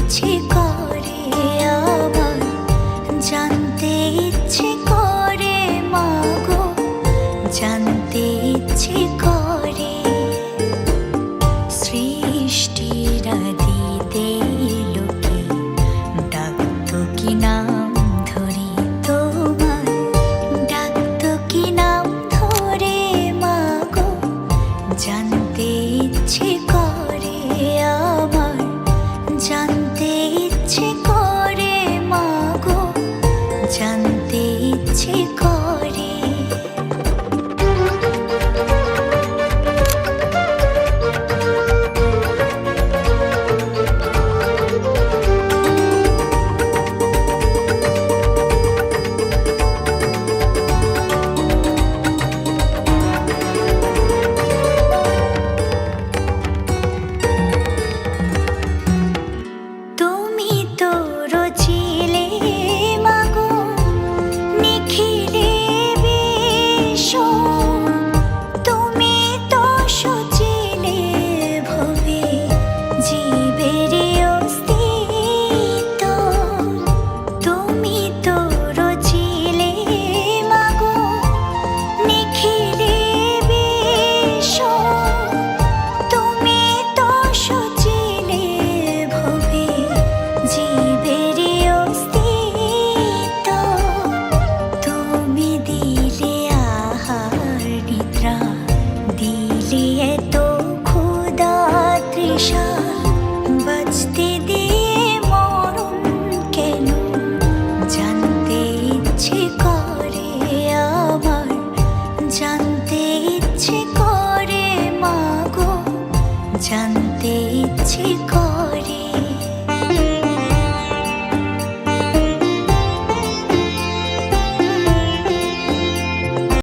ইচ্ছে করে আমার, জানতে ইচ্ছে করে মাগো, জানতে ইচ্ছে করে। সৃষ্টির আদিতে লোকে ডাকতো কি নাম ধরে তোমার, ডাকতো কি নাম ধরে মাগো, জানতে ইচ্ছে করে আমার, জানতে ইচ্ছে করে মাগো, জানতে ইচ্ছে করে। তুমি তো রচিলে মাগো নিখিলে বিশ্ব, তুমি তো সচিলে ভবে জীবের অস্তিত্ব। তুমি তো রচিলে মাগো নিখিলে বিশ্ব, তুমি তো সচিলে ভবে জীবের অস্তিত্ব। তুমি দিলে আহার নিদ্রা, দিলে এত ক্ষুধা তৃষা, বাঁচতে দিয়ে মরণ কেন, জানতে ইচ্ছে করে আমার, জানতে ইচ্ছে করে মাগো, জানতে ইচ্ছে করে।